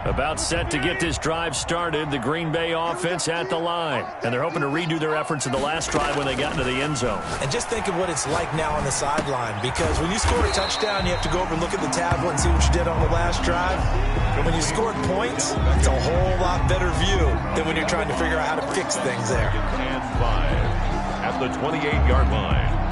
About set to get this drive started, the Green Bay offense at the line. And they're hoping to redo their efforts in the last drive when they got into the end zone. And just think of what it's like now on the sideline, because when you score a touchdown, you have to go over and look at the tablet and see what you did on the last drive. But when you scored points, it's a whole lot better view than when you're trying to figure out how to fix things there. And 5 at the 28-yard line.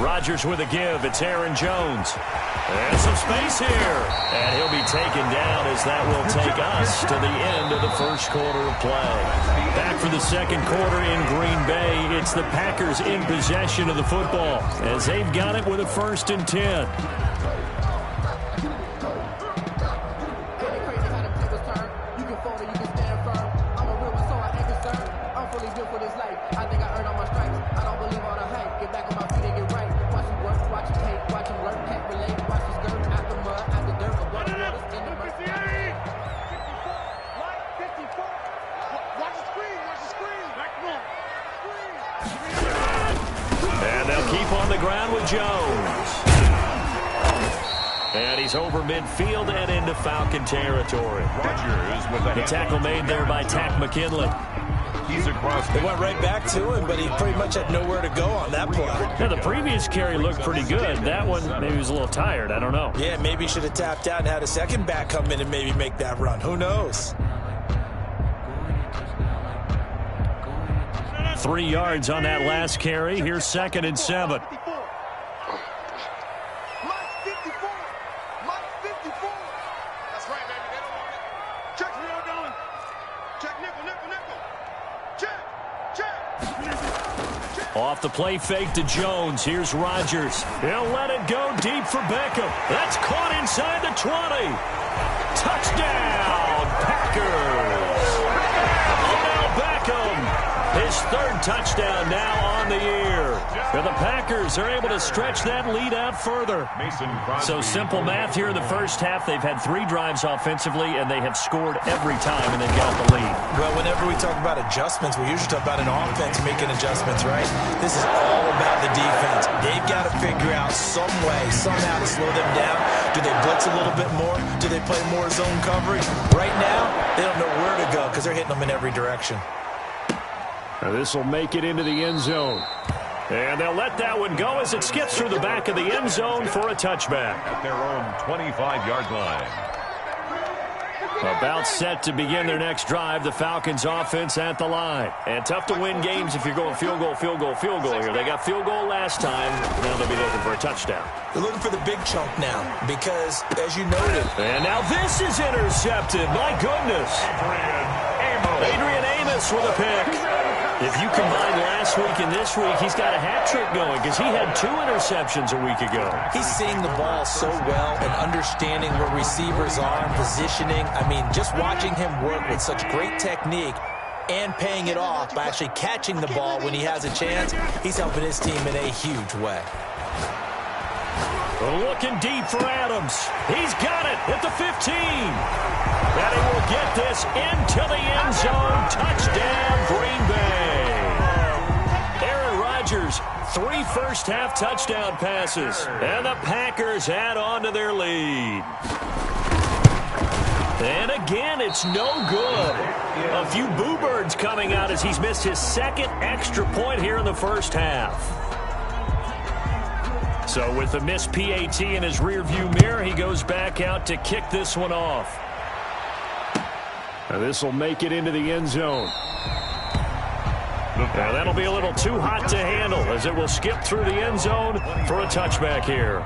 Rodgers with a give. It's Aaron Jones. And some space here. And he'll be taken down as that will take us to the end of the first quarter of play. Back for the second quarter in Green Bay. It's the Packers in possession of the football as they've got it with a 1st and 10. Jones. And he's over midfield and into Falcon territory. Rodgers with the tackle made there by Tack McKinley. He's across. They went right back to him, but he pretty much had nowhere to go on that play. Yeah, the previous carry looked pretty good. That one, maybe he was a little tired. I don't know. Yeah, maybe he should have tapped out and had a second back come in and maybe make that run. Who knows? 3 yards on that last carry. Here's 2nd and 7. Off the play fake to Jones. Here's Rodgers. He'll let it go deep for Beckham. That's caught inside the 20. Touchdown, Packers. Odell Beckham. His 3rd touchdown now on the year. And the Packers are able to stretch that lead out further. So simple math here in the first half. They've had 3 drives offensively, and they have scored every time, and they've got the lead. Well, whenever we talk about adjustments, we usually talk about an offense making adjustments, right? This is all about the defense. They've got to figure out some way, somehow to slow them down. Do they blitz a little bit more? Do they play more zone coverage? Right now, they don't know where to go because they're hitting them in every direction. Now this will make it into the end zone. And they'll let that one go as it skips through the back of the end zone for a touchback. At their own 25-yard line. About set to begin their next drive, the Falcons offense at the line. And tough to win games if you're going field goal, field goal, field goal here. They got field goal last time. Now they'll be looking for a touchdown. They're looking for the big chunk now because, as you noted. And now this is intercepted. My goodness. Adrian Amos with a pick. If you combine last week and this week, he's got a hat trick going because he had 2 interceptions a week ago. He's seeing the ball so well and understanding where receivers are and positioning. I mean, just watching him work with such great technique and paying it off by actually catching the ball when he has a chance, he's helping his team in a huge way. Looking deep for Adams. He's got it at the 15. And he will get this into the end zone. Touchdown, Green Bay. Aaron Rodgers, 3 first-half touchdown passes. And the Packers add on to their lead. And again, it's no good. A few boo birds coming out as he's missed his 2nd extra point here in the first half. So with the missed PAT in his rearview mirror, he goes back out to kick this one off. Now this will make it into the end zone. Now that'll be a little too hot to handle as it will skip through the end zone for a touchback here.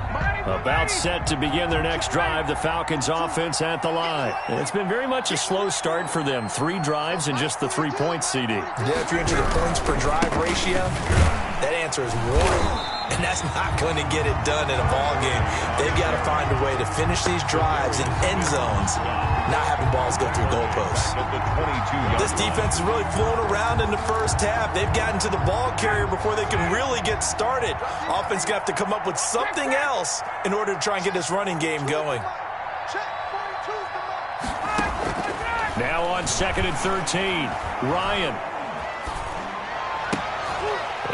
About set to begin their next drive, the Falcons offense at the line. And it's been very much a slow start for them. 3 drives and just the 3 points, CD. Yeah, if you're into the points per drive ratio, that answer is 1. And that's not going to get it done in a ball game. They've got to find a way to finish these drives in end zones, not having balls go through goalposts. This defense is really flown around in the first half. They've gotten to the ball carrier before they can really get started. Offense going to have to come up with something else in order to try and get this running game going. Now on 2nd and 13, Ryan.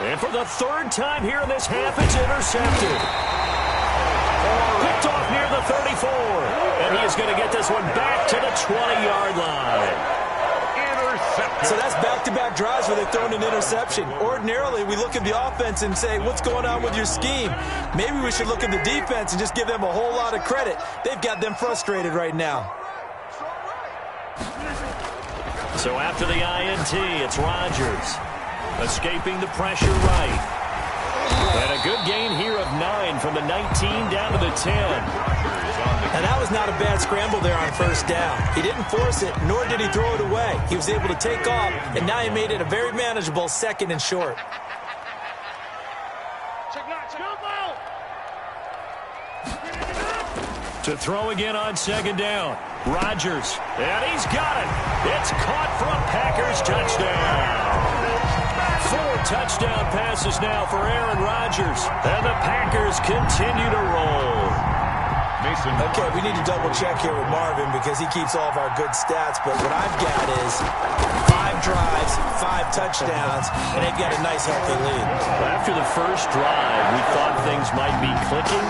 And for the third time here in this half, it's intercepted. Picked off near the 34. And he is going to get this one back to the 20-yard line. Intercepted. So that's back-to-back drives where they've thrown an interception. Ordinarily, we look at the offense and say, what's going on with your scheme? Maybe we should look at the defense and just give them a whole lot of credit. They've got them frustrated right now. So after the INT, it's Rodgers. Escaping the pressure right. And a good gain here of 9 from the 19 down to the 10. And that was not a bad scramble there on first down. He didn't force it, nor did he throw it away. He was able to take off, and now he made it a very manageable 2nd and short. To throw again on 2nd down. Rodgers. And he's got it. It's caught for a Packers touchdown. 4 touchdown passes now for Aaron Rodgers. And the Packers continue to roll. Okay, we need to double-check here with Marvin because he keeps all of our good stats. But what I've got is 5 drives, 5 touchdowns, and they've got a nice, healthy lead. After the first drive, we thought things might be clicking.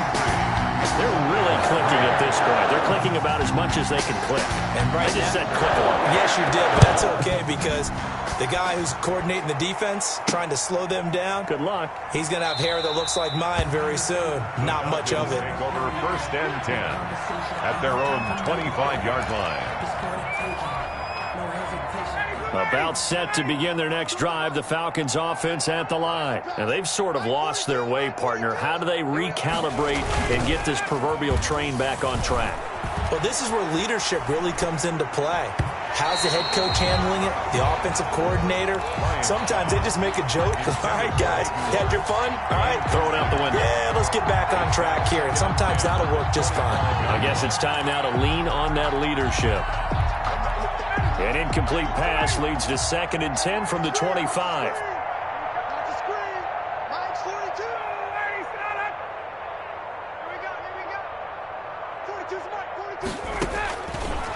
They're really clicking at this point. They're clicking about as much as they can click. And right I just said click a lot. Yes, you did, but that's okay because the guy who's coordinating the defense, trying to slow them down, good luck. He's going to have hair that looks like mine very soon. Not much of it. Take over 1st and 10 at their own 25-yard line. About set to begin their next drive, the Falcons offense at the line. And they've sort of lost their way, partner. How do they recalibrate and get this proverbial train back on track? Well, this is where leadership really comes into play. How's the head coach handling it? The offensive coordinator? Sometimes they just make a joke. All right, guys, you had your fun? All right. Throw it out the window. Yeah, let's get back on track here. And sometimes that'll work just fine. I guess it's time now to lean on that leadership. An incomplete pass leads to 2nd and 10 from the 25.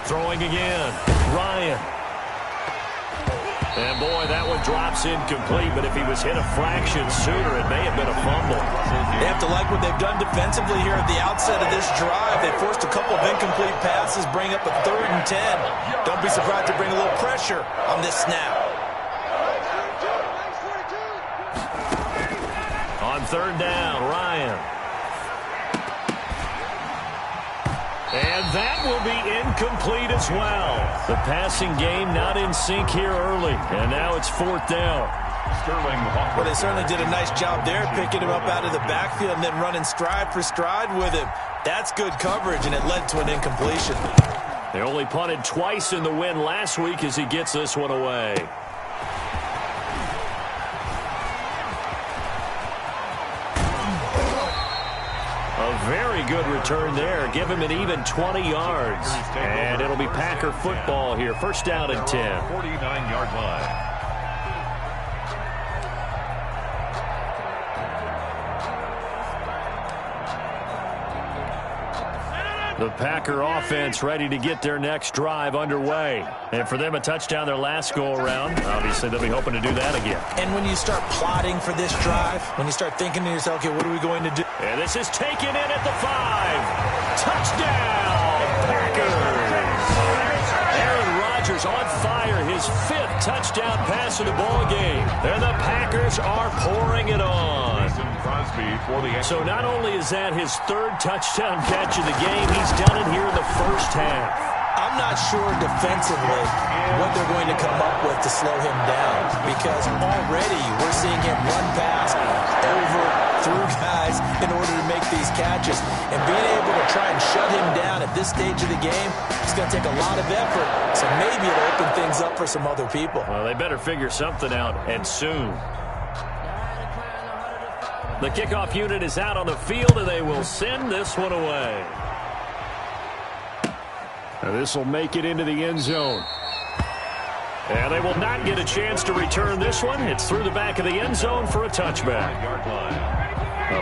Throwing again. Ryan. And boy, that one drops incomplete, but if he was hit a fraction sooner, it may have been a fumble. They have to like what they've done defensively here at the outset of this drive. They forced a couple of incomplete passes, bring up a 3rd and 10. Don't be surprised to bring a little pressure on this snap. On 3rd down, Ryan. And that will be incomplete as well. The passing game not in sync here early. And now it's 4th down. Well, they certainly did a nice job there, picking him up out of the backfield and then running stride for stride with him. That's good coverage, and it led to an incompletion. They only punted twice in the win last week as he gets this one away. A very good return there. Give him an even 20 yards. And it'll be Packer football here. 1st down and 10. 49-yard line. The Packer offense ready to get their next drive underway. And for them, a touchdown their last go-around. Obviously, they'll be hoping to do that again. And when you start plotting for this drive, when you start thinking to yourself, okay, what are we going to do? And this is taken in at the 5. Touchdown, Packers. Aaron Rodgers on fire, his 5th touchdown pass of the ball game. And the Packers are pouring it on. So not only is that his 3rd touchdown catch of the game, he's done it here in the first half. I'm not sure defensively what they're going to come up with to slow him down, because already we're seeing him run past, over, through guys in order to make these catches. And being able to try and shut him down at this stage of the game, it's going to take a lot of effort. So maybe it'll open things up for some other people. Well, they better figure something out, and soon. The kickoff unit is out on the field, and they will send this one away. This will make it into the end zone. And they will not get a chance to return this one. It's through the back of the end zone for a touchback.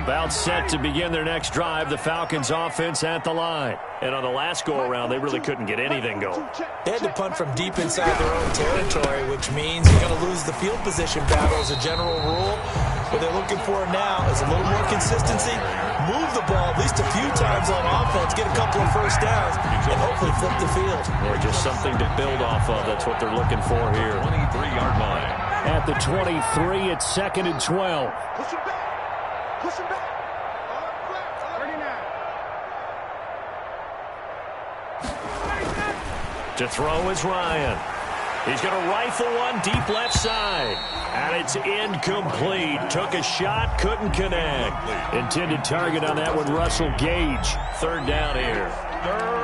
About set to begin their next drive, the Falcons offense at the line. And on the last go-around, they really couldn't get anything going. They had to punt from deep inside their own territory, which means you're going to lose the field position battle as a general rule. What they're looking for now is a little more consistency, move the ball at least a few times on offense, get a couple of first downs, and hopefully flip the field. Or just something to build off of. That's what they're looking for here. 23-yard line. At the 23, it's 2nd and 12. Push him back. 39. To throw is Ryan. He's going to rifle one deep left side. And it's incomplete. Took a shot, couldn't connect. Intended target on that one, Russell Gage. 3rd down here.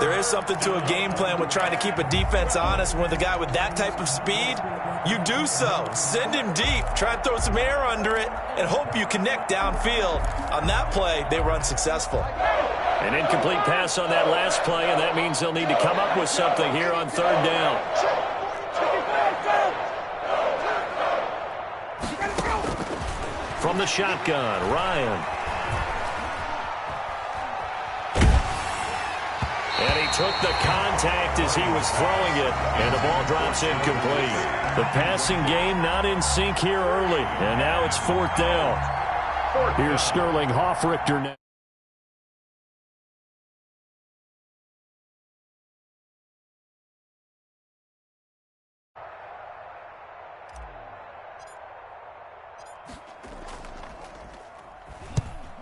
There is something to a game plan with trying to keep a defense honest. With a guy with that type of speed, you do so. Send him deep. Try and throw some air under it and hope you connect downfield. On that play, they were unsuccessful. An incomplete pass on that last play, and that means they'll need to come up with something here on 3rd down. From the shotgun, Ryan. And he took the contact as he was throwing it, and the ball drops incomplete. The passing game not in sync here early, and now it's 4th down. Here's Sterling Hoffrichter now.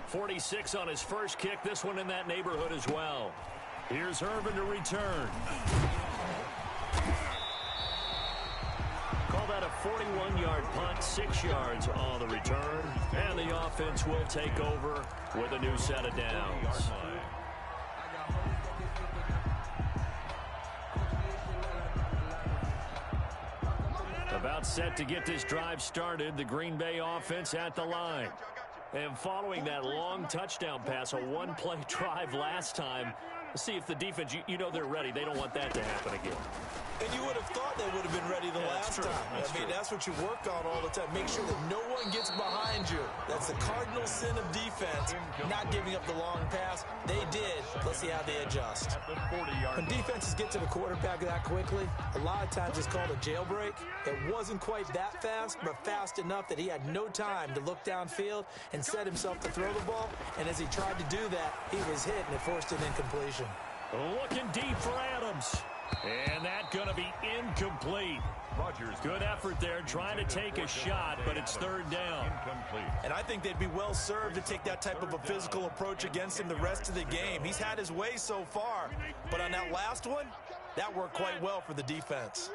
.46 on his first kick. This one in that neighborhood as well. Here's Irvin to return. Call that a 41-yard punt, 6 yards on the return. And the offense will take over with a new set of downs. About set to get this drive started, the Green Bay offense at the line. And following that long touchdown pass, a one-play drive last time, let's see if the defense, you know they're ready. They don't want that to happen again. And you would have thought they would have been ready the last time. That's what you work on all the time. Make sure that no one gets behind you. That's the cardinal sin of defense, not giving up the long pass. They did. Let's see how they adjust. When defenses get to the quarterback that quickly, a lot of times it's called a jailbreak. It wasn't quite that fast, but fast enough that he had no time to look downfield and set himself to throw the ball. And as he tried to do that, he was hit and it forced an incompletion. Looking deep for Adams. And that's going to be incomplete. Rodgers. Good effort there trying to take a shot, but it's 3rd down. Incomplete. And I think they'd be well served to take that type of a physical approach against him the rest of the game. He's had his way so far, but on that last one, that worked quite well for the defense.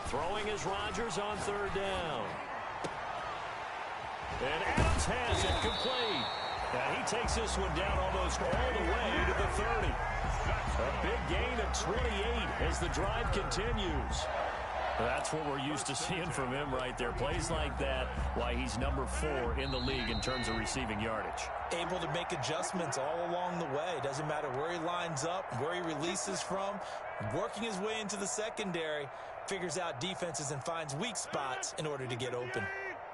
Throwing is Rodgers on 3rd down. And Adams has it complete. And he takes this one down almost all the way to the 30. A big gain of 28 as the drive continues. That's what we're used to seeing from him right there. Plays like that, why he's number 4 in the league in terms of receiving yardage. Able to make adjustments all along the way. Doesn't matter where he lines up, where he releases from. Working his way into the secondary, figures out defenses and finds weak spots in order to get open.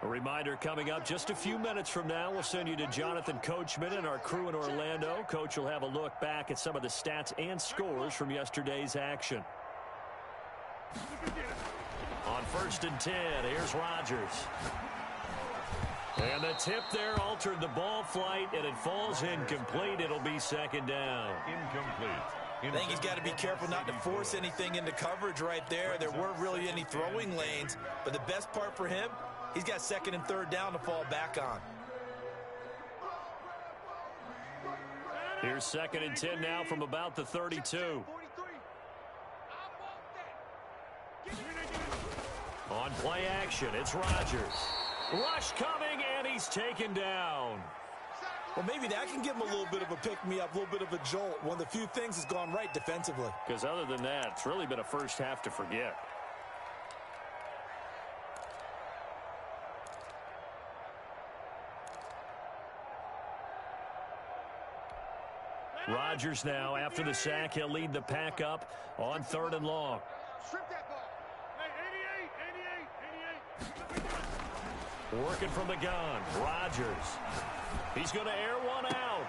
A reminder coming up just a few minutes from now. We'll send you to Jonathan Coachman and our crew in Orlando. Coach will have a look back at some of the stats and scores from yesterday's action. On 1st and 10, here's Rodgers. And the tip there altered the ball flight, and it falls incomplete. It'll be 2nd down. Incomplete. I think he's got to be careful not to force anything into coverage right there. There weren't really any throwing lanes, but the best part for him, he's got 2nd and 3rd down to fall back on. Here's 2nd and 10 now from about the 32. On play action, it's Rodgers. Rush coming, and he's taken down. Well, maybe that can give him a little bit of a pick-me-up, a little bit of a jolt. One of the few things has gone right defensively. Because other than that, it's really been a first half to forget. Rodgers now, after the sack, he'll lead the pack up on 3rd and long. Strip that ball. Hey, 88. Working from the gun, Rodgers. He's going to air one out.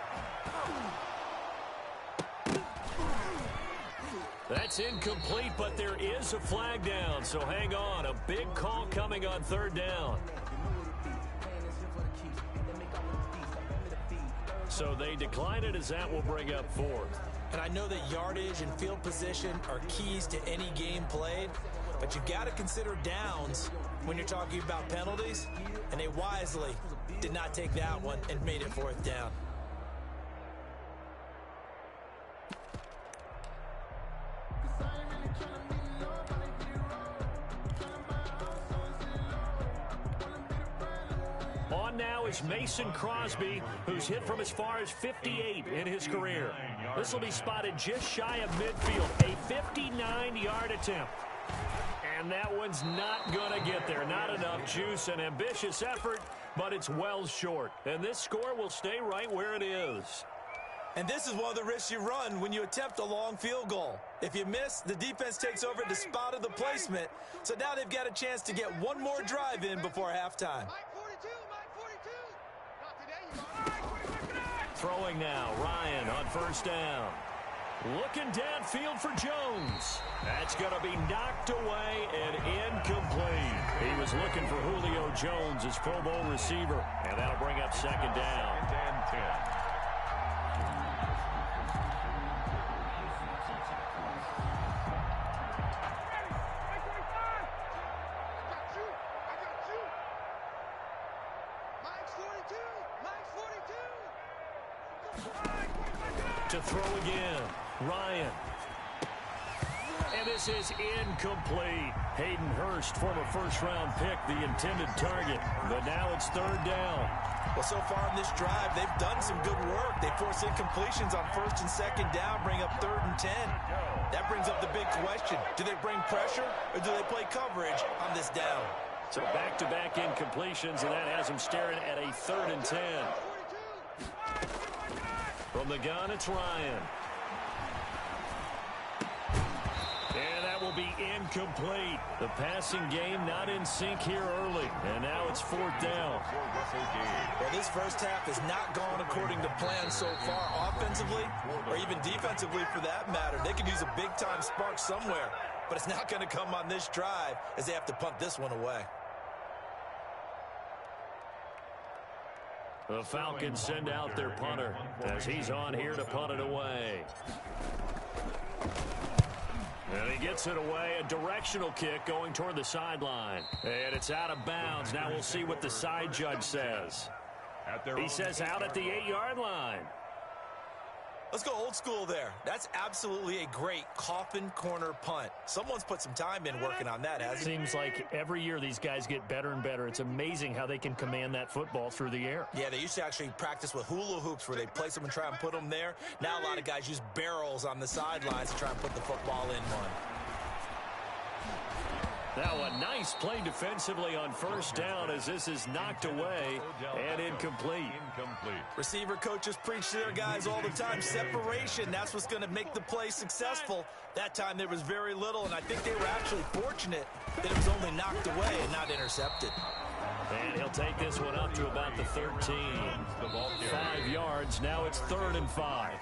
That's incomplete, but there is a flag down, so hang on. A big call coming on 3rd down. So they decline it as that will bring up 4th. And I know that yardage and field position are keys to any game played, but you've got to consider downs when you're talking about penalties, and they wisely did not take that one and made it 4th down. On now is Mason Crosby, who's hit from as far as 58 in his career. This will be spotted just shy of midfield, a 59-yard attempt. And that one's not going to get there. Not enough juice, an ambitious effort, but it's well short. And this score will stay right where it is. And this is one of the risks you run when you attempt a long field goal. If you miss, the defense takes over at the spot of the placement. So now they've got a chance to get one more drive in before halftime. Mike 42, Mike 42. Not today, you Throwing now, Ryan on 1st down. Looking downfield for Jones. That's going to be knocked away and incomplete. He was looking for Julio Jones, his Pro Bowl receiver, and that'll bring up 2nd down. 2nd and 10. To throw again, Ryan. And this is incomplete. Hayden Hurst, former 1st-round pick, the intended target. But now it's 3rd down. Well, so far in this drive, they've done some good work. They force incompletions on 1st and 2nd down, bring up 3rd and 10. That brings up the big question. Do they bring pressure or do they play coverage on this down? So back-to-back incompletions, and that has them staring at a 3rd and 10. From the gun, it's Ryan. And that will be incomplete. The passing game not in sync here early. And now it's 4th down. Well, this first half has not gone according to plan so far offensively or even defensively for that matter. They could use a big-time spark somewhere, but it's not going to come on this drive as they have to punt this one away. The Falcons send out their punter as he's on here to punt it away. And he gets it away, a directional kick going toward the sideline. And it's out of bounds. Now we'll see what the side judge says. He says out at the 8-yard line. Let's go old school there. That's absolutely a great coffin corner punt. Someone's put some time in working on that, hasn't he? Seems like every year these guys get better and better. It's amazing how they can command that football through the air. Yeah, they used to actually practice with hula hoops where they place them and try and put them there. Now a lot of guys use barrels on the sidelines to try and put the football in one. Now a nice play defensively on 1st down as this is knocked away and incomplete. Receiver coaches preach to their guys all the time. Separation, that's what's going to make the play successful. That time there was very little, and I think they were actually fortunate that it was only knocked away and not intercepted. And he'll take this one up to about the 13. 5 yards. Now it's 3rd and 5.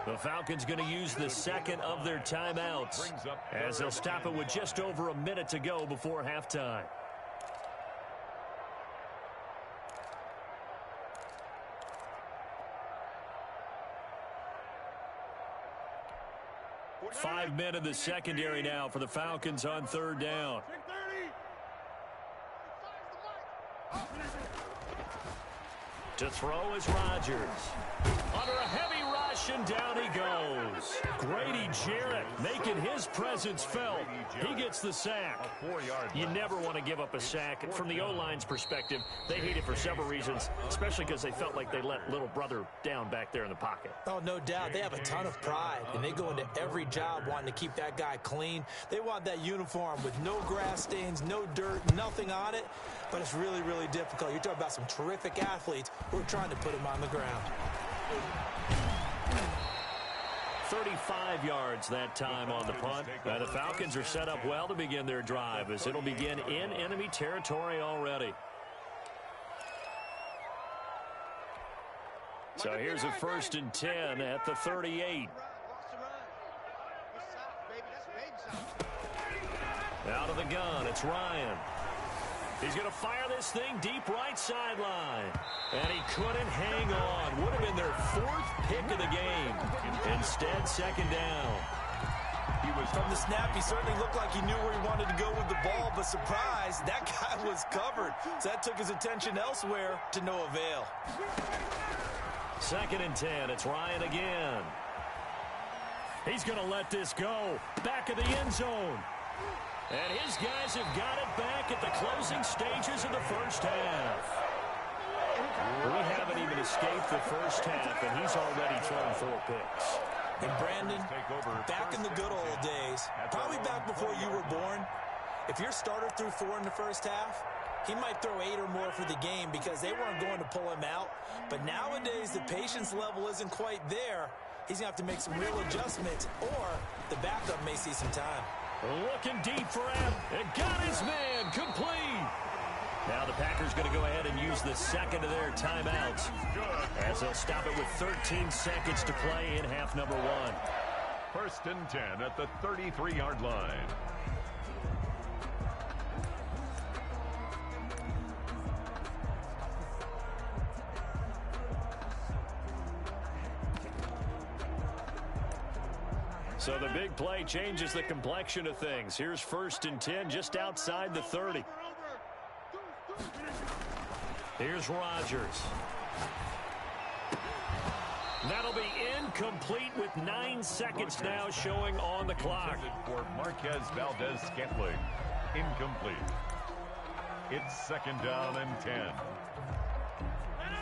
The Falcons going to use the 2nd of their timeouts as they'll stop it with just over a minute to go before halftime. Five men in the secondary now for the Falcons on 3rd down. To throw is Rodgers. Under a heavy rush, and down he goes. Grady Jarrett making his presence felt. He gets the sack. You never want to give up a sack. From the O-line's perspective, they hate it for several reasons, especially because they felt like they let little brother down back there in the pocket. Oh, no doubt. They have a ton of pride, and they go into every job wanting to keep that guy clean. They want that uniform with no grass stains, no dirt, nothing on it, but it's really, really difficult. You're talking about some terrific athletes who are trying to put him on the ground. 35 yards that time on the punt. The Falcons are set up well to begin their drive as it'll begin in enemy territory already. So here's a 1st and 10 at the 38. Out of the gun, it's Ryan. He's going to fire this thing deep right sideline. And he couldn't hang on. Would have been their 4th pick of the game. Instead, 2nd down. He was from the snap. He certainly looked like he knew where he wanted to go with the ball, but surprise, that guy was covered. So that took his attention elsewhere to no avail. 2nd and 10. It's Ryan again. He's going to let this go. Back of the end zone. And his guys have got it back at the closing stages of the first half. We haven't even escaped the first half, and he's already thrown 4 picks. And Brandon, back in the good old days, probably back before you were born, if your starter threw 4 in the first half, he might throw 8 or more for the game because they weren't going to pull him out. But nowadays, the patience level isn't quite there. He's going to have to make some real adjustments, or the backup may see some time. Looking deep for him. And got his man complete. Now the Packers going to go ahead and use the 2nd of their timeouts as they'll stop it with 13 seconds to play in half number 1. 1st and 10 at the 33-yard line. So the big play changes the complexion of things. Here's 1st and 10 just outside the 30. Here's Rodgers. That'll be incomplete with 9 seconds now showing on the clock. For Marquez Valdez-Scantling. Incomplete. It's 2nd down and 10.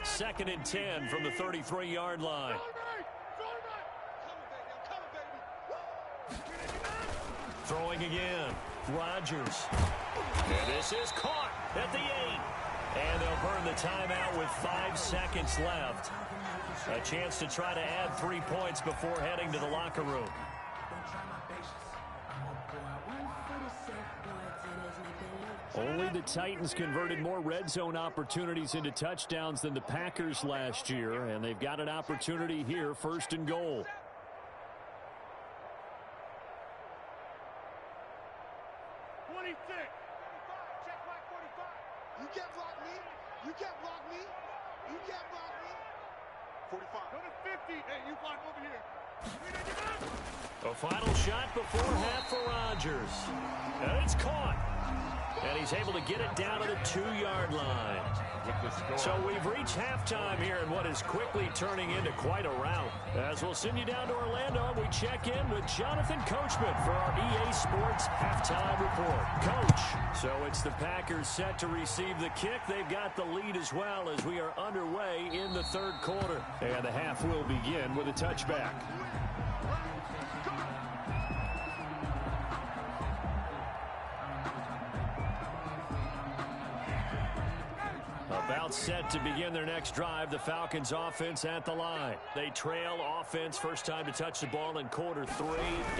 2nd and 10 from the 33-yard line. Throwing again. Rodgers. And this is caught at the 8. And they'll burn the timeout with 5 seconds left. A chance to try to add 3 points before heading to the locker room. Only the Titans converted more red zone opportunities into touchdowns than the Packers last year, and they've got an opportunity here, 1st and goal. You can't block me. You can't block me. You can't block me. 45. Go to 50. Hey, you block over here. A final shot before half for Rodgers. And it's caught. And he's able to get it down to the 2-yard line. So we've reached halftime here in what is quickly turning into quite a rout. As we'll send you down to Orlando, we check in with Jonathan Coachman for our EA Sports Halftime Report. Coach, so it's the Packers set to receive the kick. They've got the lead as well as we are underway in the 3rd quarter. And the half will begin with a touchback. About set to begin their next drive, the Falcons offense at the line. They trail offense, first time to touch the ball in quarter 3,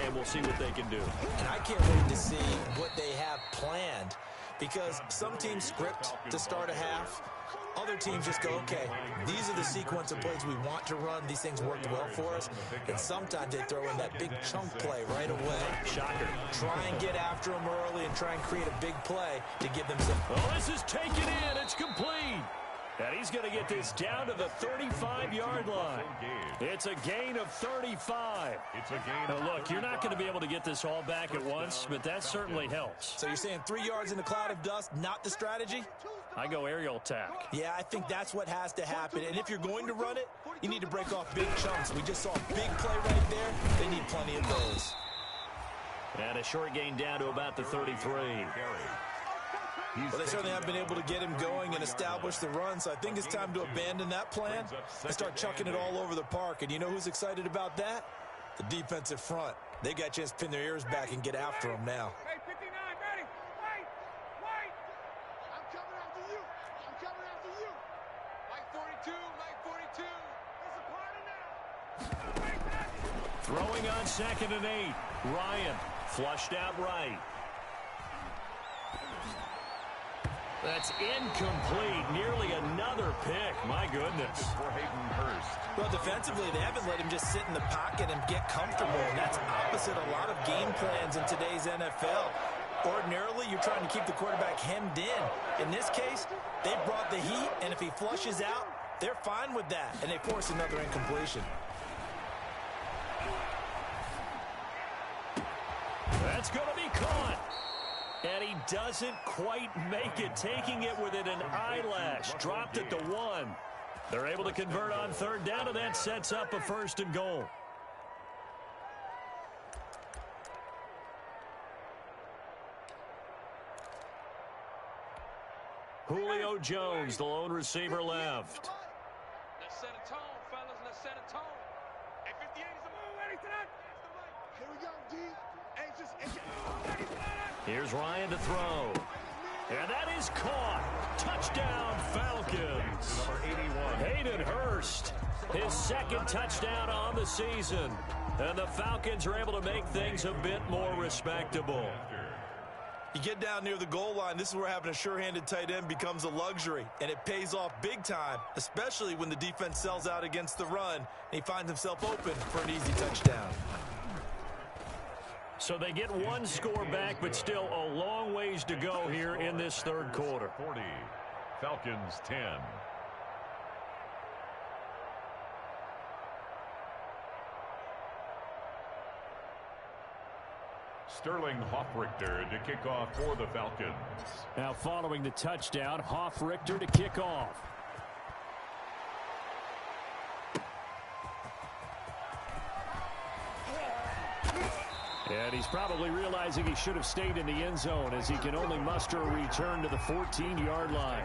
and we'll see what they can do. And I can't wait to see what they have planned, because some teams script to start a half. Other teams just go, okay, these are the sequence of plays we want to run. These things worked well for us. And sometimes they throw in that big chunk play right away. Shocker. Try and get after them early and try and create a big play to give them some. Oh, this is taken in. It's complete. And he's going to get this down to the 35-yard line. It's a gain of 35. It's a gain. Now, look, you're not going to be able to get this all back at once, but that certainly helps. So you're saying 3 yards in a cloud of dust, not the strategy? I go aerial attack. Yeah, I think that's what has to happen. And if you're going to run it, you need to break off big chunks. We just saw a big play right there. They need plenty of those. And a short gain down to about the 33. Well, they certainly have been able to get him going and establish the run, so I think it's time to abandon that plan and start chucking it all over the park. And you know who's excited about that? The defensive front. They got a chance to pin their ears back and get after him now. Hey, 59, ready. Wait. I'm coming after you. I'm coming after you. Like 42, like 42. It's a party now. Throwing on 2nd and 8. Ryan flushed out right. That's incomplete. Nearly another pick. My goodness. For Hayden Hurst. Well, defensively, they haven't let him just sit in the pocket and get comfortable. And that's opposite a lot of game plans in today's NFL. Ordinarily, you're trying to keep the quarterback hemmed in. In this case, they brought the heat, and if he flushes out, they're fine with that. And they force another incompletion. That's going to be caught. And he doesn't quite make it, taking it within an eyelash. Dropped it to 1. They're able to convert on 3rd down, and that sets up a 1st and goal. Julio Jones, the lone receiver left. Let's set a tone, fellas. Let's set a tone. Hey, 58 is the move. Ready to that? Here we go, D. Anxious. Here's Ryan to throw. And that is caught. Touchdown, Falcons. Number 81. Hayden Hurst, his 2nd touchdown on the season. And the Falcons are able to make things a bit more respectable. You get down near the goal line, this is where having a sure-handed tight end becomes a luxury, and it pays off big time, especially when the defense sells out against the run, and he finds himself open for an easy touchdown. So they get 1 score back, but still a long ways to go here in this 3rd quarter. 40. Falcons 10. Sterling Hoffrichter to kick off for the Falcons. Now following the touchdown, Hoffrichter to kick off. And he's probably realizing he should have stayed in the end zone as he can only muster a return to the 14-yard line.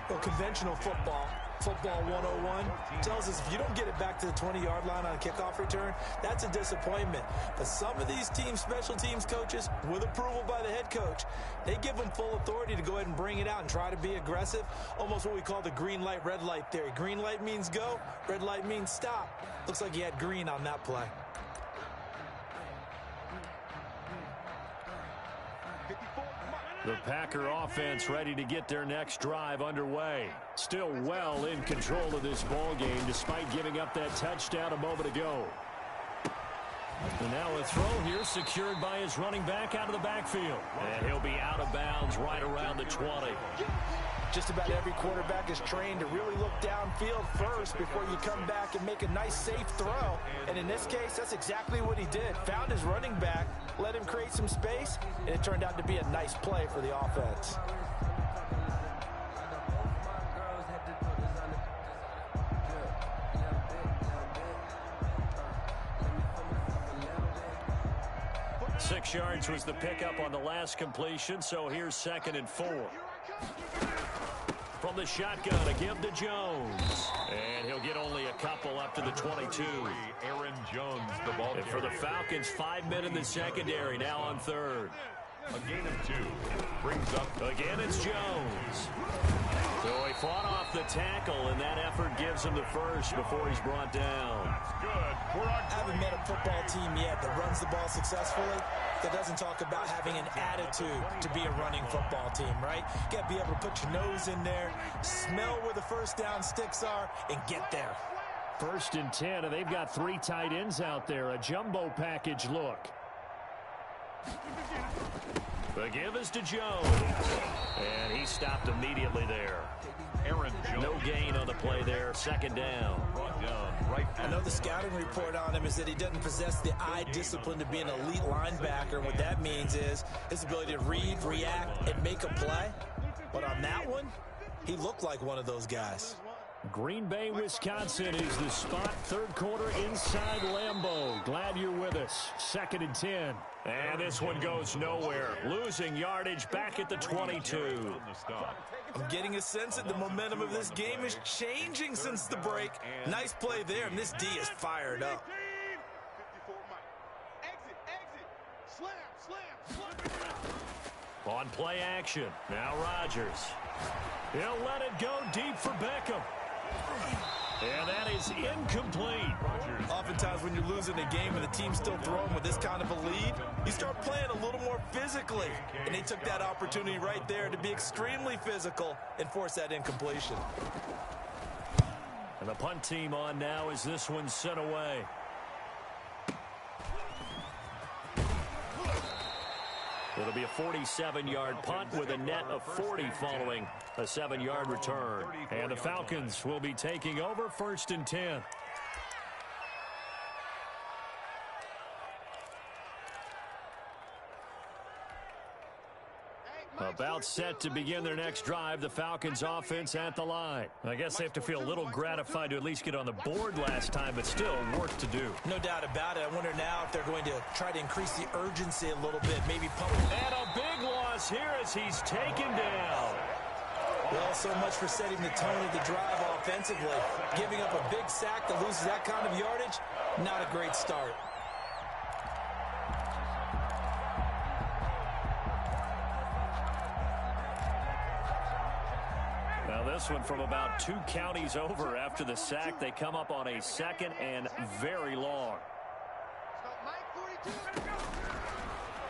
Well, conventional football 101, tells us if you don't get it back to the 20-yard line on a kickoff return, that's a disappointment. But some of these team special teams coaches, with approval by the head coach, they give them full authority to go ahead and bring it out and try to be aggressive, almost what we call the green light, red light theory. Green light means go, red light means stop. Looks like he had green on that play. The Packer offense ready to get their next drive underway. Still well in control of this ball game despite giving up that touchdown a moment ago. And now a throw here secured by his running back out of the backfield. And he'll be out of bounds right around the 20. Just about every quarterback is trained to really look downfield first before you come back and make a nice, safe throw. And in this case, that's exactly what he did. Found his running back, let him create some space, and it turned out to be a nice play for the offense. Six yards was the pickup on the last completion, so here's 2nd and 4. From the shotgun, a give to Jones. And he'll get only a couple up to the 22. Aaron Jones, the ball And for the Falcons, 5 men in the secondary, now on 3rd. A gain of 2. Brings up. Again, it's Jones. So he fought off the tackle, and that effort gives him the first before he's brought down. Good. I haven't met a football team yet that runs the ball successfully that doesn't talk about having an attitude to be a running football team, right? You got to be able to put your nose in there, smell where the first down sticks are, and get there. 1st and 10, and they've got 3 tight ends out there. A jumbo package look. The give is to Jones. And he stopped immediately there. Aaron Jones. No gain on the play there. 2nd down. Brought down right. I know the scouting report on him is that he doesn't possess the eye discipline to be an elite linebacker. And what that means is his ability to read, react, and make a play. But on that one, he looked like one of those guys. Green Bay, Wisconsin is the spot. 3rd quarter inside Lambeau. Glad you're with us. 2nd and 10. And this one goes nowhere. Losing yardage back at the 22. I'm getting a sense that the momentum of this game is changing since the break. Nice play there, and this D is fired up. 54 Mike. Exit. Slam. On play action. Now Rodgers. He'll let it go deep for Beckham. And that is incomplete. sometimes when you're losing a game and the team's still throwing with this kind of a lead, you start playing a little more physically. And they took that opportunity right there to be extremely physical and force that incompletion. And the punt team on now as this one's sent away. It'll be a 47-yard punt with a net of 40 following a 7-yard return. And the Falcons will be taking over 1st and 10. About set to begin their next drive, the Falcons offense at the line. I guess they have to feel a little gratified to at least get on the board last time, but still work to do. No doubt about it. I wonder now if they're going to try to increase the urgency a little bit, maybe pump. And a big loss here as he's taken down. Well, so much for setting the tone of the drive offensively. Giving up a big sack that loses that kind of yardage, not a great start. This one from about 2 counties over after the sack. They come up on a 2nd and very long.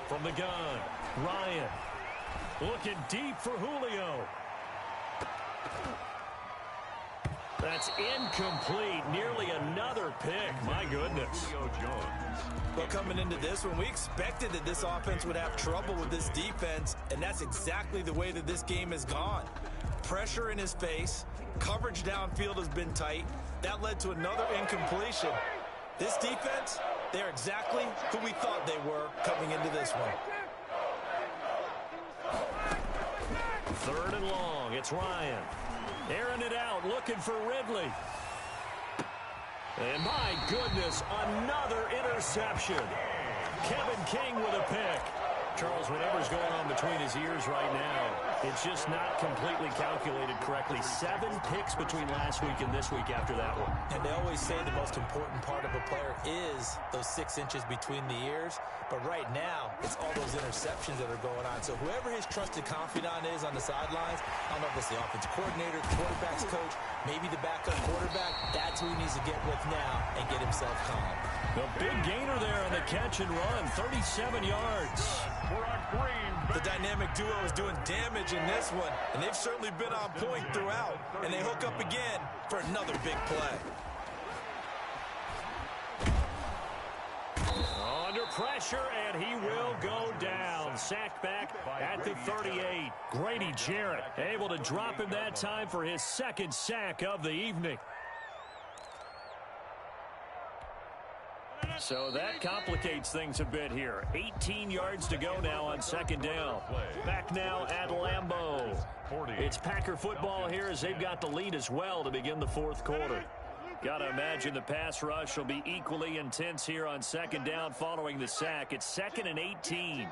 From the gun, Ryan looking deep for Julio. That's incomplete. Nearly another pick. My goodness. Well, coming into this one, we expected that this offense would have trouble with this defense, and that's exactly the way that this game has gone. Pressure in his face. Coverage downfield has been tight. That led to another incompletion. This defense, they're exactly who we thought they were coming into this one. 3rd and long. It's Ryan. Airing it out, looking for Ridley. And my goodness, another interception. Kevin King with a pick. Charles, whatever's going on between his ears right now, it's just not completely calculated correctly. 7 picks between last week and this week after that one. And they always say the most important part of a player is those 6 inches between the ears. But right now, it's all those interceptions that are going on. So whoever his trusted confidant is on the sidelines, I don't know if it's the offensive coordinator, the quarterback's coach, maybe the backup quarterback, that's who he needs to get with now and get himself calm. The big gainer there on the catch and run, 37 yards. The dynamic duo is doing damage in this one, and they've certainly been on point throughout. And they hook up again for another big play. Under pressure, and he will go down. Sacked back at the 38. Grady Jarrett able to drop him that time for his 2nd sack of the evening. So that complicates things a bit here. 18 yards to go now on 2nd down. Back now at Lambeau. It's Packer football here as they've got the lead as well to begin the 4th quarter. Got to imagine the pass rush will be equally intense here on 2nd down following the sack. It's 2nd and 18.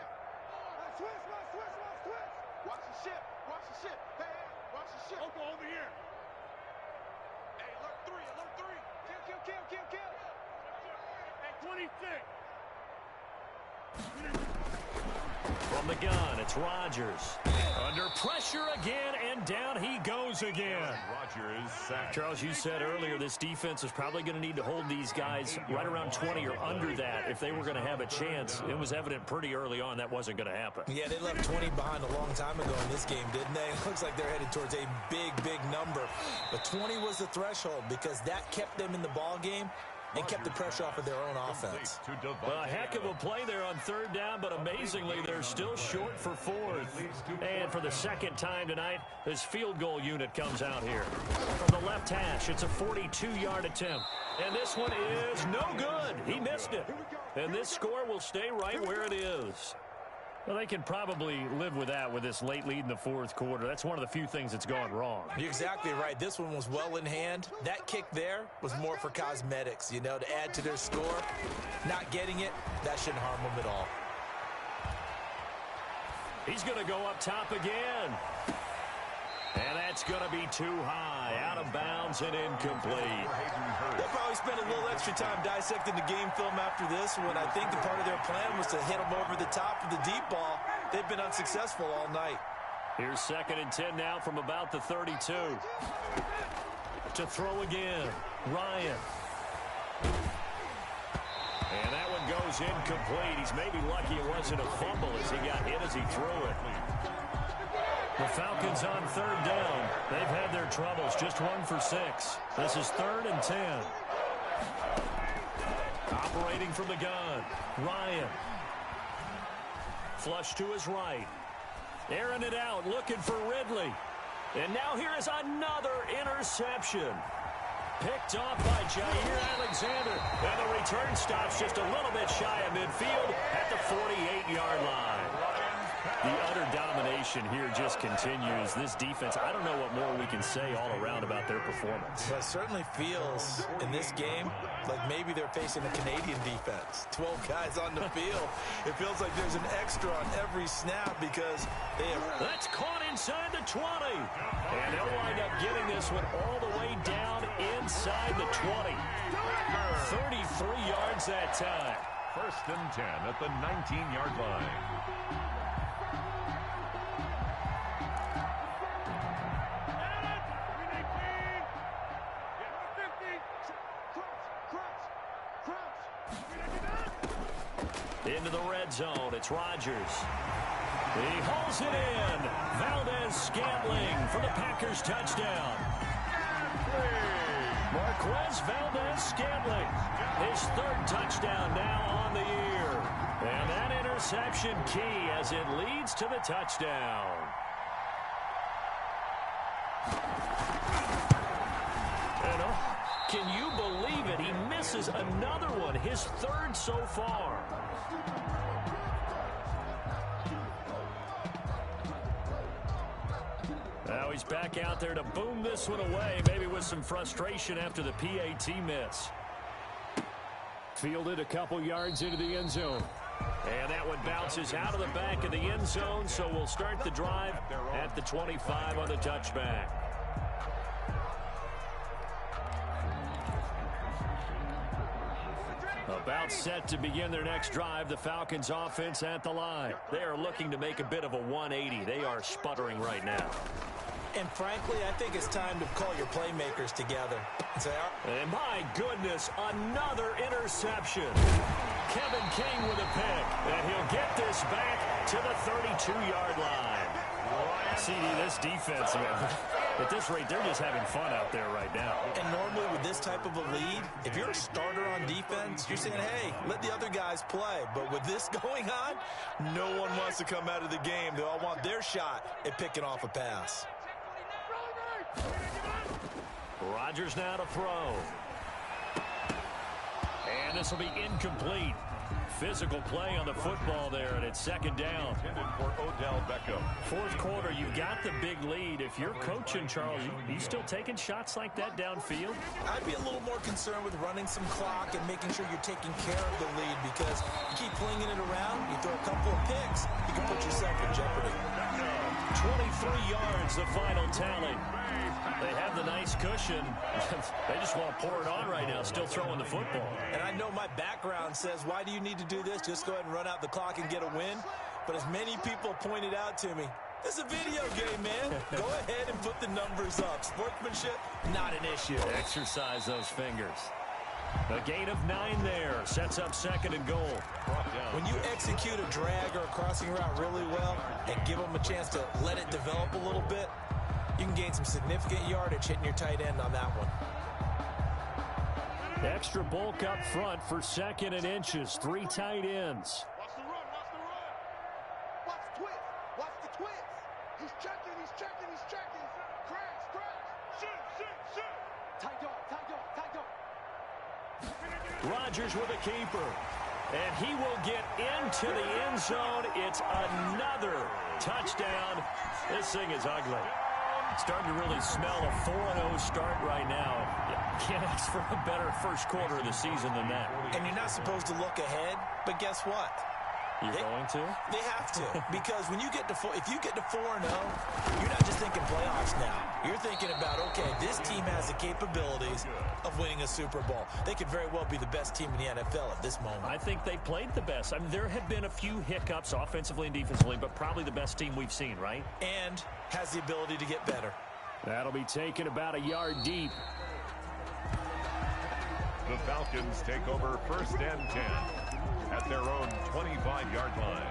Watch the ship. Watch the ship. Hey, watch the ship. Over here. Hey, alert 3. Kill. Hey, 26. From the gun, it's Rodgers. Under pressure again, and down he goes again. Charles, you said earlier this defense is probably going to need to hold these guys right around 20 or under that if they were going to have a chance. It was evident pretty early on that wasn't going to happen. Yeah, they left 20 behind a long time ago in this game, didn't they? It looks like they're headed towards a big number. But 20 was the threshold because that kept them in the ball game and kept the pressure off of their own offense. Well, a heck of a play there on 3rd down, but amazingly, they're still short for 4th. And for the 2nd time tonight, this field goal unit comes out here. From the left hash, it's a 42-yard attempt. And this one is no good. He missed it. And this score will stay right where it is. Well, they can probably live with that with this late lead in the 4th quarter. That's one of the few things that's gone wrong. You're exactly right. This one was well in hand. That kick there was more for cosmetics, you know, to add to their score. Not getting it, that shouldn't harm them at all. He's going to go up top again. And that's going to be too high. Out of bounds and incomplete. They'll probably spend a little extra time dissecting the game film after this one. I think the part of their plan was to hit them over the top of the deep ball. They've been unsuccessful all night. Here's 2nd and 10 now from about the 32. To throw again, Ryan. And that one goes incomplete. He's maybe lucky it wasn't a fumble as he got hit as he threw it. The Falcons on third down. They've had their troubles. Just 1 for 6. This is 3rd and 10. Operating from the gun. Ryan. Flush to his right. Airing it out, looking for Ridley. And now here is another interception. Picked off by Jair Alexander. And the return stops just a little bit shy of midfield at the 48-yard line. The utter domination here just continues. This defense, I don't know what more we can say all around about their performance. But it certainly feels in this game like maybe they're facing a Canadian defense. 12 guys on the field. It feels like there's an extra on every snap because they have... That's caught inside the 20. And they'll wind up getting this one all the way down inside the 20. 33 yards that time. 1st and 10 at the 19-yard line. Into the red zone. It's Rodgers. He hauls it in. Valdez-Scantling for the Packers touchdown. Marquez Valdez-Scantling. His 3rd touchdown now on the year. And that interception key as it leads to the touchdown. Can you believe it? He misses another one, his 3rd so far. Now he's back out there to boom this one away, maybe with some frustration after the PAT miss. Fielded a couple yards into the end zone. And that one bounces out of the back of the end zone, so we'll start the drive at the 25 on the touchback. About set to begin their next drive, the Falcons offense at the line. They are looking to make a bit of a 180. They are sputtering right now. And frankly, I think it's time to call your playmakers together and say, and my goodness, another interception. Kevin King with a pick, and he'll get this back to the 32-yard line. CD, this defense, man, at this rate, they're just having fun out there right now. And normally with this type of a lead, if you're a starter on defense, you're saying, hey, let the other guys play. But with this going on, no one wants to come out of the game. They all want their shot at picking off a pass. Rodgers now to throw. And this will be incomplete. Physical play on the football there, and it's 2nd down. Intended for Odell Beckham. 4th quarter, you've got the big lead. If you're coaching, Charles, you still taking shots like that downfield? I'd be a little more concerned with running some clock and making sure you're taking care of the lead, because you keep flinging it around, you throw a couple of picks, you can put yourself in jeopardy. 23 yards, the final tally. They have the nice cushion. They just want to pour it on right now, still throwing the football. And I know my background says, why do you need to do this? Just go ahead and run out the clock and get a win. But as many people pointed out to me, this is a video game, man. Go ahead and put the numbers up. Sportsmanship, not an issue. Exercise those fingers. A gain of 9 there. Sets up 2nd and goal. When you execute a drag or a crossing route really well and give them a chance to let it develop a little bit, you can gain some significant yardage hitting your tight end on that one. Extra bulk up front for 2nd and inches. 3 tight ends. Watch the run, watch the run. Watch the twist, watch the twist. He's checking, he's checking, he's checking. Crash, crash. Shoot. Tight dog, tight dog, tight dog. Rodgers with a keeper. And he will get into the end zone. It's another touchdown. This thing is ugly. Starting to really smell a 4-0 start right now. Can't ask for a better first quarter of the season than that. And you're not supposed to look ahead, but guess what? You're going to? They have to, because when you get to if you get to 4-0, you're not just thinking playoffs now. You're thinking about, okay, this team has the capabilities of winning a Super Bowl. They could very well be the best team in the NFL at this moment. I think they played the best. I mean, there have been a few hiccups offensively and defensively, but probably the best team we've seen, right? And has the ability to get better. That'll be taken about a yard deep. The Falcons take over 1st and 10 at their own 25-yard line.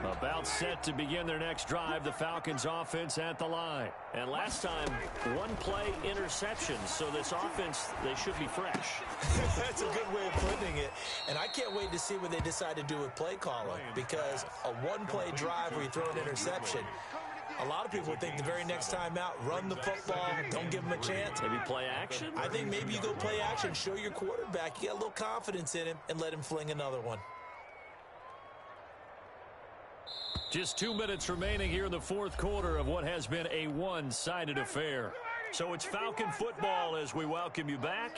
About set to begin their next drive, the Falcons offense at the line. And last time, one-play interception. So this offense, they should be fresh. That's a good way of putting it. And I can't wait to see what they decide to do with play calling, because a one-play drive where you throw an interception, a lot of people would think the very next time out, run the football, don't give them a chance. Maybe play action? I think maybe you go play action, show your quarterback, you got a little confidence in him, and let him fling another one. Just 2 minutes remaining here in the fourth quarter of what has been a one-sided affair. So it's Falcon football as we welcome you back.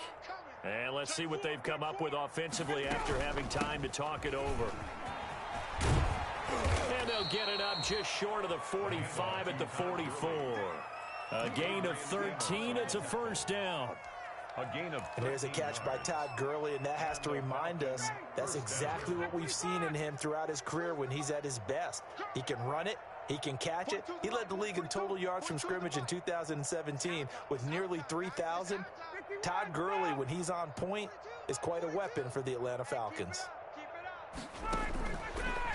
And let's see what they've come up with offensively after having time to talk it over. And they'll get it up just short of the 45 at the 44. A gain of 13. It's a first down. And there's a catch by Todd Gurley, and that has to remind us that's exactly what we've seen in him throughout his career when he's at his best. He can run it. He can catch it. He led the league in total yards from scrimmage in 2017 with nearly 3,000. Todd Gurley, when he's on point, is quite a weapon for the Atlanta Falcons.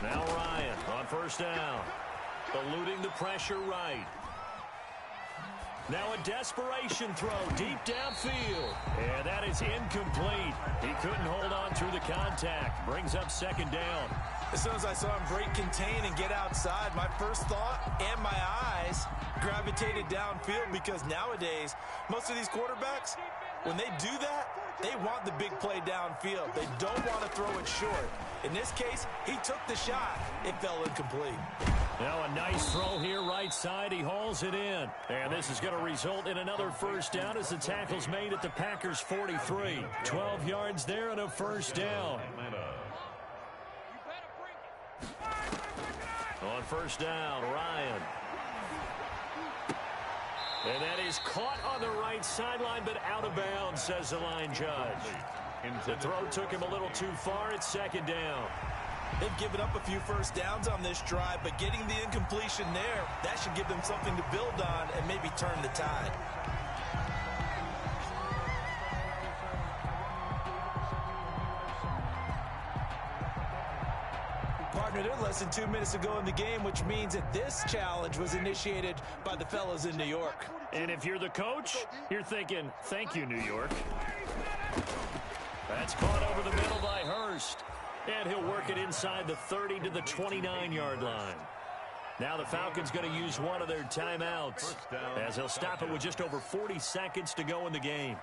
Now Ryan on first down. Eluding the pressure right. Now a desperation throw deep downfield. And that is incomplete. He couldn't hold on through the contact. Brings up second down. As soon as I saw him break contain and get outside, my first thought and my eyes gravitated downfield, because nowadays, most of these quarterbacks, when they do that, they want the big play downfield. They don't want to throw it short. In this case, he took the shot. It fell incomplete. Now a nice throw here right side. He hauls it in. And this is going to result in another first down as the tackle's made at the Packers' 43. 12 yards there and a first down. On first down, Ryan. And that is caught on the right sideline, but out of bounds, says the line judge. The throw took him a little too far. It's second down. They've given up a few first downs on this drive, but getting the incompletion there, that should give them something to build on and maybe turn the tide. Partner, they're less than 2 minutes to go in the game, which means that this challenge was initiated by the fellas in New York. And if you're the coach, you're thinking, thank you, New York. That's caught over the middle by Hurst. And he'll work it inside the 30 to the 29-yard line. Now the Falcons going to use one of their timeouts as they'll stop it with just over 40 seconds to go in the game.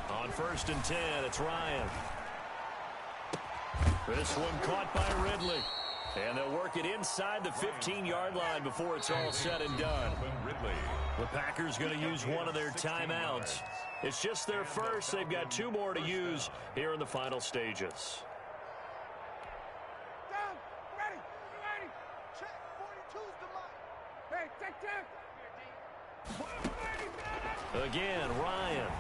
On 1st and 10, it's Ryan. This one caught by Ridley. And they'll work it inside the 15-yard line before it's all said and done. The Packers going to use one of their timeouts. It's just their first. They've got 2 more to use here in the final stages. Down, ready. Check, 42's the line. Hey, take. Again, Ryan.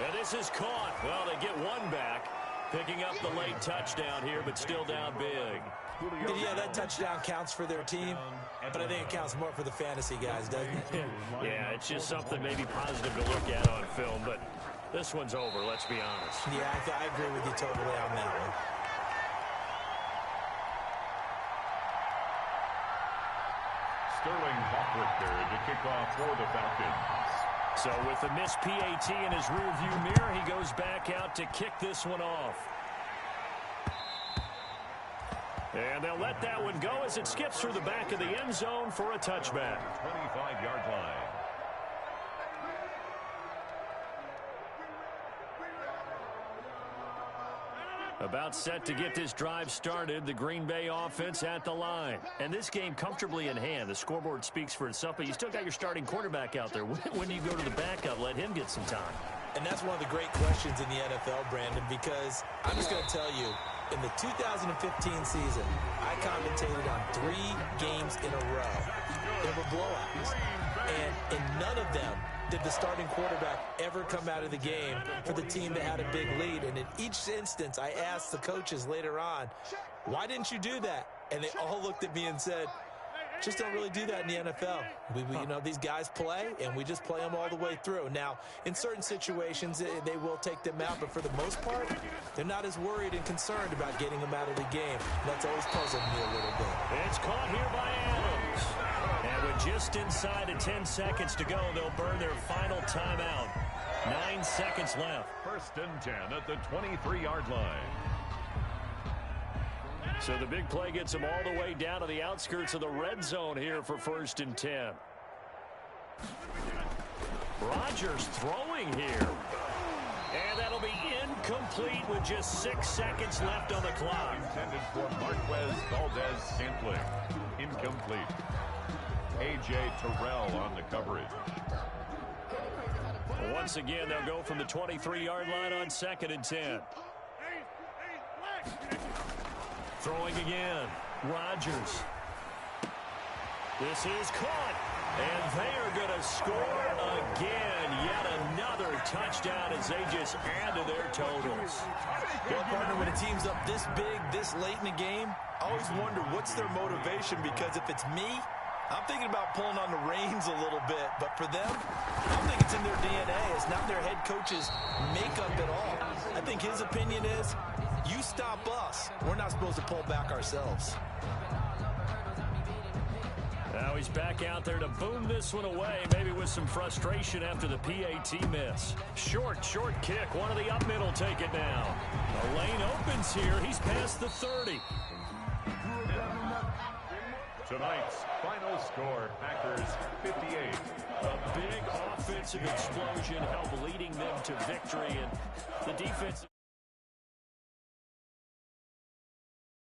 And this is caught. Well, they get one back. Picking up the late touchdown here, but still down big. Yeah, that touchdown counts for their team, but I think it counts more for the fantasy guys, doesn't it? Yeah, it's just something maybe positive to look at on film, but this one's over, let's be honest. Yeah, I agree with you totally on that one. Sterling Hawkwrichter to kick off for the Falcons. So with the missed PAT in his rearview mirror, he goes back out to kick this one off. And they'll let that one go as it skips through the back of the end zone for a touchback. 25-yard line. About set to get this drive started, the Green Bay offense at the line. And this game comfortably in hand. The scoreboard speaks for itself, but you still got your starting quarterback out there. When do you go to the backup? Let him get some time. And that's one of the great questions in the NFL, Brandon, because I'm just going to tell you, in the 2015 season, I commentated on 3 games in a row. They were blowouts. And in none of them did the starting quarterback ever come out of the game for the team that had a big lead. And in each instance, I asked the coaches later on, why didn't you do that? And they all looked at me and said, just don't really do that in the NFL. These guys play, and we just play them all the way through. Now, in certain situations, they will take them out, but for the most part, they're not as worried and concerned about getting them out of the game. That's always puzzled me a little bit. It's caught here by Adams. And with just inside of 10 seconds to go, they'll burn their final timeout. 9 seconds left. 1st and 10 at the 23-yard line. So the big play gets them all the way down to the outskirts of the red zone here for 1st and 10. Rodgers throwing here. And that'll be incomplete with just 6 seconds left on the clock. Intended for Marquez Valdez-Scantling. Incomplete. A.J. Terrell on the coverage. Once again, they'll go from the 23-yard line on 2nd and 10. Throwing again. Rodgers. This is caught. And they are going to score again. Yet another touchdown as they just add to their totals. Well, partner, when a team's up this big, this late in the game, I always wonder what's their motivation, because if it's me, I'm thinking about pulling on the reins a little bit. But for them, I don't think it's in their DNA. It's not their head coach's makeup at all. I think his opinion is, you stop us. We're not supposed to pull back ourselves. Now he's back out there to boom this one away, maybe with some frustration after the PAT miss. Short kick. One of the up middle take it now. The lane opens here. He's past the 30. Tonight's final score, Packers 58. A big offensive explosion helped leading them to victory, and the defense...